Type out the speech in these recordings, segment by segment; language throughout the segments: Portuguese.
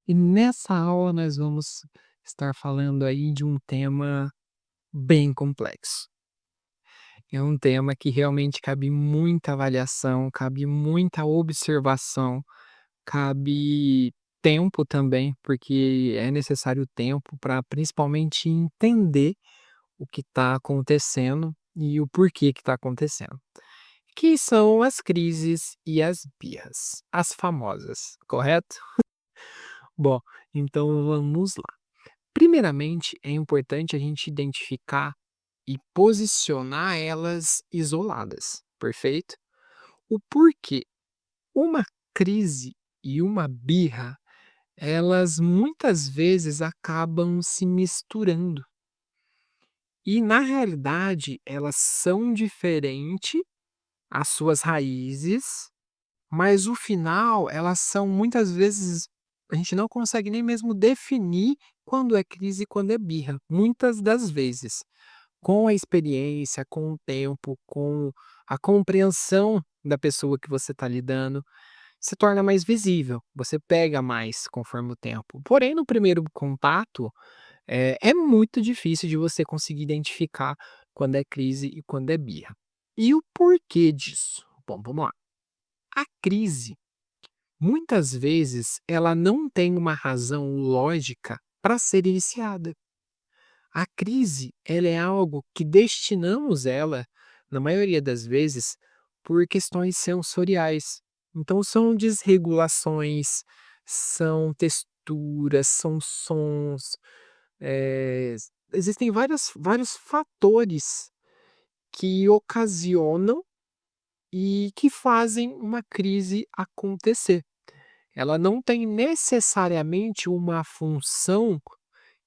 E nessa aula nós vamos estar falando aí de um tema bem complexo. É um tema que realmente cabe muita avaliação, cabe muita observação, cabe tempo também, porque é necessário tempo para principalmente entender o que está acontecendo e o porquê que está acontecendo. Que são as crises e as birras, as famosas, correto? Bom, então vamos lá. Primeiramente, é importante a gente identificar e posicionar elas isoladas, perfeito? O porquê. Uma crise e uma birra, elas muitas vezes acabam se misturando. E na realidade, elas são diferentes, as suas raízes, mas o final, elas são muitas vezes a gente não consegue nem mesmo definir quando é crise e quando é birra, muitas das vezes. Com a experiência, com o tempo, com a compreensão da pessoa que você está lidando, se torna mais visível, você pega mais conforme o tempo. Porém, no primeiro contato, é muito difícil de você conseguir identificar quando é crise e quando é birra. E o porquê disso? Bom, vamos lá. A crise, muitas vezes, ela não tem uma razão lógica para ser iniciada. A crise, ela é algo que destinamos ela, na maioria das vezes, por questões sensoriais. Então são desregulações, são texturas, são sons, eh, existem vários fatores que ocasionam e que fazem uma crise acontecer. Ela não tem necessariamente uma função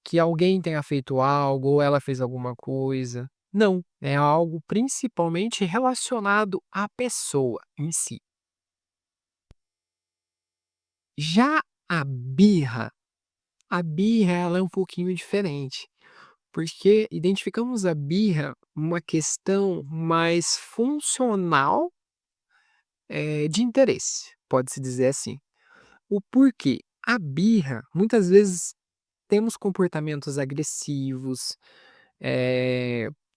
que alguém tenha feito algo ou ela fez alguma coisa. Não, é algo principalmente relacionado à pessoa em si. Já a birra ela é um pouquinho diferente, porque identificamos a birra uma questão mais funcional, de interesse, pode-se dizer assim. O porquê? A birra, muitas vezes temos comportamentos agressivos.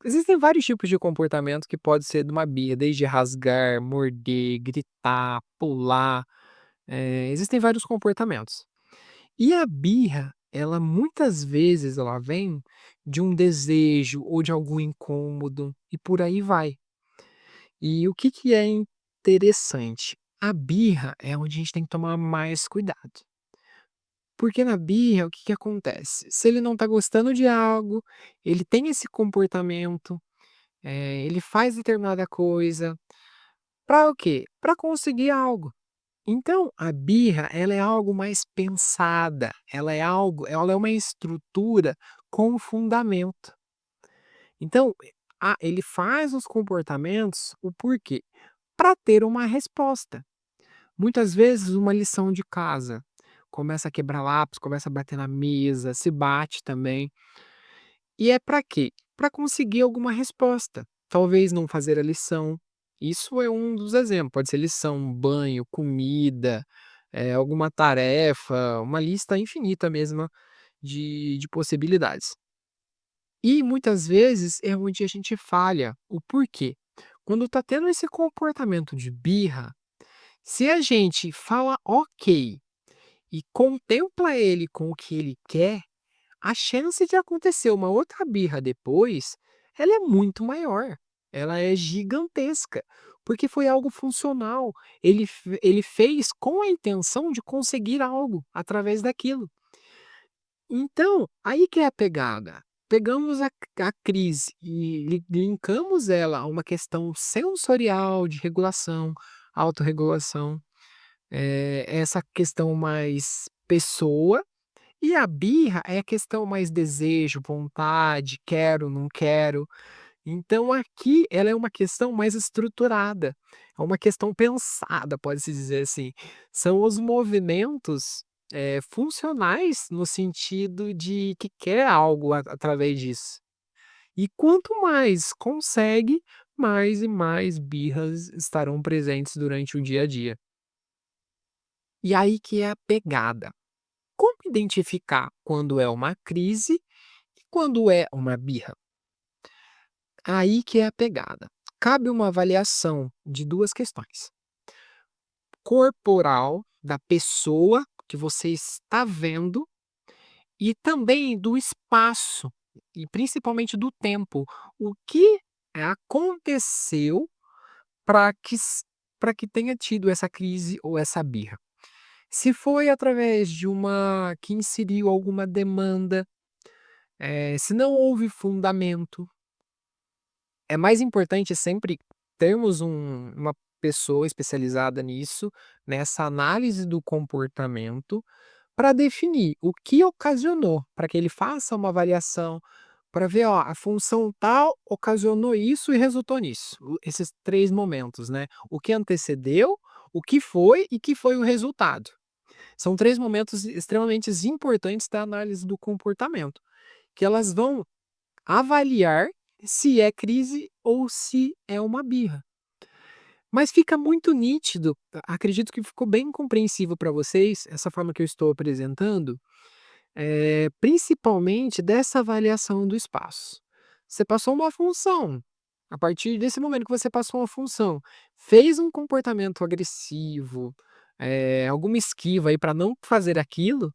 Existem vários tipos de comportamento que pode ser de uma birra, desde rasgar, morder, gritar, pular, existem vários comportamentos. E a birra, ela muitas vezes ela vem de um desejo ou de algum incômodo e por aí vai. E o que que é interessante? A birra é onde a gente tem que tomar mais cuidado. Porque na birra, o que que acontece? Se ele não tá gostando de algo, ele tem esse comportamento, ele faz determinada coisa, para o quê? Para conseguir algo. Então, a birra, ela é algo mais pensada, ela é uma estrutura com fundamento. Então, ele faz os comportamentos, o porquê? Para ter uma resposta. Muitas vezes uma lição de casa, começa a quebrar lápis, começa a bater na mesa, se bate também. E é para quê? Para conseguir alguma resposta. Talvez não fazer a lição. Isso é um dos exemplos, pode ser lição, banho, comida, alguma tarefa, uma lista infinita mesmo de possibilidades. E muitas vezes é onde a gente falha. O porquê? Quando tá tendo esse comportamento de birra, se a gente fala ok e contempla ele com o que ele quer, a chance de acontecer uma outra birra depois, ela é muito maior, ela é gigantesca, porque foi algo funcional, ele fez com a intenção de conseguir algo através daquilo. Então, aí que é a pegada, pegamos a crise e linkamos ela a uma questão sensorial de regulação, autorregulação, essa questão mais pessoa, e a birra é a questão mais desejo, vontade, quero, não quero. Então aqui ela é uma questão mais estruturada, é uma questão pensada, pode-se dizer assim. São os movimentos, funcionais no sentido de que quer algo através disso. E quanto mais consegue, mais e mais birras estarão presentes durante o dia a dia. E aí que é a pegada. identificar quando é uma crise e quando é uma birra? Aí que é a pegada. Cabe uma avaliação de 2 questões: corporal, da pessoa que você está vendo, e também do espaço, e principalmente do tempo. O que aconteceu para que tenha tido essa crise ou essa birra? Se foi através de uma que inseriu alguma demanda, se não houve fundamento. É mais importante sempre termos uma pessoa especializada nisso, nessa análise do comportamento, para definir o que ocasionou, para que ele faça uma avaliação, para ver, ó, a função tal ocasionou isso e resultou nisso. Esses 3 momentos, né? O que antecedeu, o que foi e que foi o resultado. São 3 momentos extremamente importantes da análise do comportamento, que elas vão avaliar se é crise ou se é uma birra. Mas fica muito nítido, acredito que ficou bem compreensível para vocês, essa forma que eu estou apresentando, principalmente dessa avaliação do espaço. Você passou uma função, a partir desse momento que você passou uma função, fez um comportamento agressivo, alguma esquiva aí para não fazer aquilo,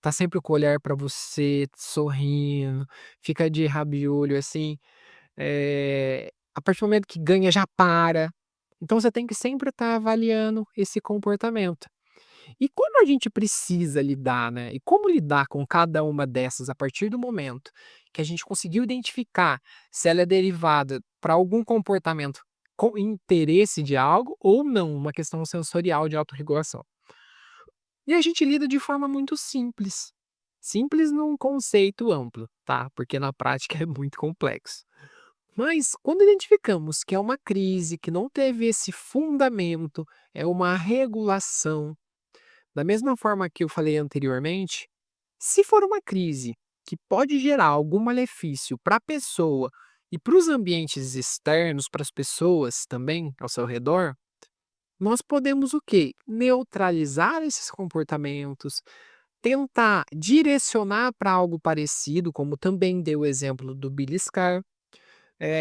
tá sempre com o olhar para você, sorrindo, fica de rabiolho assim, a partir do momento que ganha já para. Então você tem que sempre estar avaliando esse comportamento. E quando a gente precisa lidar, né, e como lidar com cada uma dessas a partir do momento que a gente conseguiu identificar se ela é derivada para algum comportamento com interesse de algo ou não, uma questão sensorial de autorregulação. E a gente lida de forma muito simples. Simples num conceito amplo, tá? Porque na prática é muito complexo. Mas quando identificamos que é uma crise que não teve esse fundamento, é uma regulação, da mesma forma que eu falei anteriormente, se for uma crise que pode gerar algum malefício para a pessoa e para os ambientes externos, para as pessoas também ao seu redor, nós podemos o quê? Neutralizar esses comportamentos, tentar direcionar para algo parecido, como também deu o exemplo do beliscar.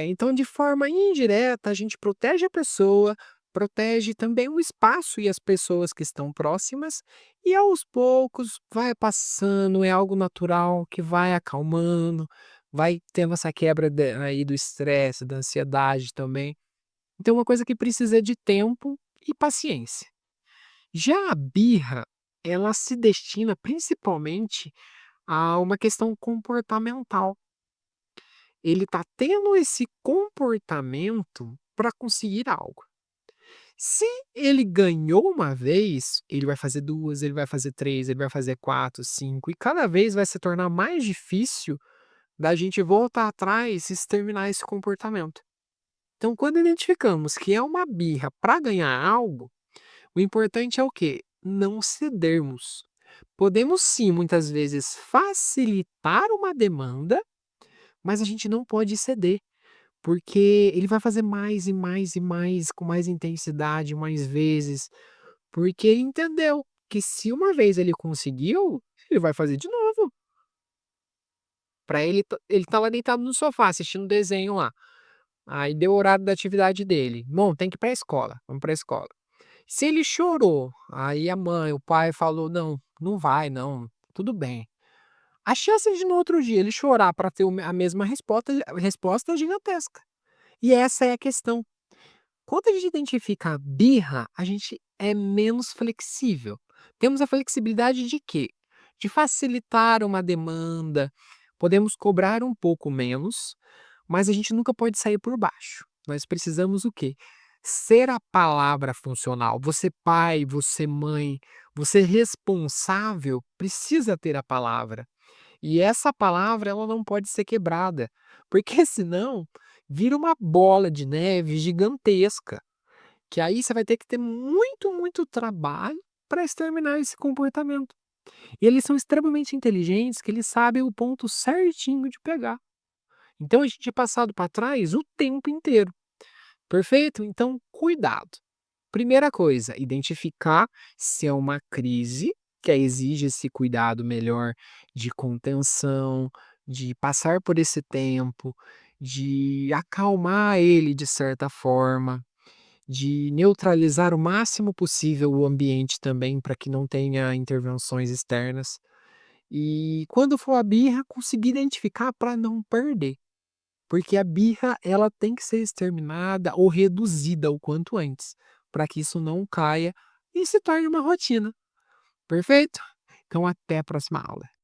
Então, de forma indireta, a gente protege a pessoa, protege também o espaço e as pessoas que estão próximas, e aos poucos vai passando, é algo natural que vai acalmando, vai tendo essa quebra aí do estresse, da ansiedade também. Então, é uma coisa que precisa de tempo e paciência. Já a birra, ela se destina principalmente a uma questão comportamental. Ele tá tendo esse comportamento para conseguir algo. Se ele ganhou uma vez, ele vai fazer 2, ele vai fazer 3, ele vai fazer 4, 5 e cada vez vai se tornar mais difícil da gente voltar atrás e exterminar esse comportamento. Então, quando identificamos que é uma birra para ganhar algo, o importante é o quê? Não cedermos. Podemos sim, muitas vezes, facilitar uma demanda, mas a gente não pode ceder. Porque ele vai fazer mais e mais e mais, com mais intensidade, mais vezes, porque ele entendeu que se uma vez ele conseguiu, ele vai fazer de novo. Pra ele tá lá deitado no sofá assistindo desenho lá, aí deu o horário da atividade dele: "Bom, tem que ir pra escola, vamos pra escola". Se ele chorou, aí a mãe, o pai falou: "Não, não vai não, tudo bem". A chance de no outro dia ele chorar para ter a mesma resposta é gigantesca. E essa é a questão. Quando a gente identifica a birra, a gente é menos flexível. Temos a flexibilidade de quê? De facilitar uma demanda, podemos cobrar um pouco menos, mas a gente nunca pode sair por baixo. Nós precisamos o quê? Ser a palavra funcional. Você pai, você mãe, você responsável precisa ter a palavra. E essa palavra ela não pode ser quebrada, porque senão vira uma bola de neve gigantesca, que aí você vai ter que ter muito, muito trabalho para exterminar esse comportamento. E eles são extremamente inteligentes, que eles sabem o ponto certinho de pegar. Então a gente é passado para trás o tempo inteiro, perfeito? Então cuidado. Primeira coisa, identificar se é uma crise que aí exige esse cuidado melhor de contenção, de passar por esse tempo, de acalmar ele de certa forma, de neutralizar o máximo possível o ambiente também para que não tenha intervenções externas. E quando for a birra, conseguir identificar para não perder, porque a birra ela tem que ser exterminada ou reduzida o quanto antes, para que isso não caia e se torne uma rotina. Perfeito? Então até a próxima aula.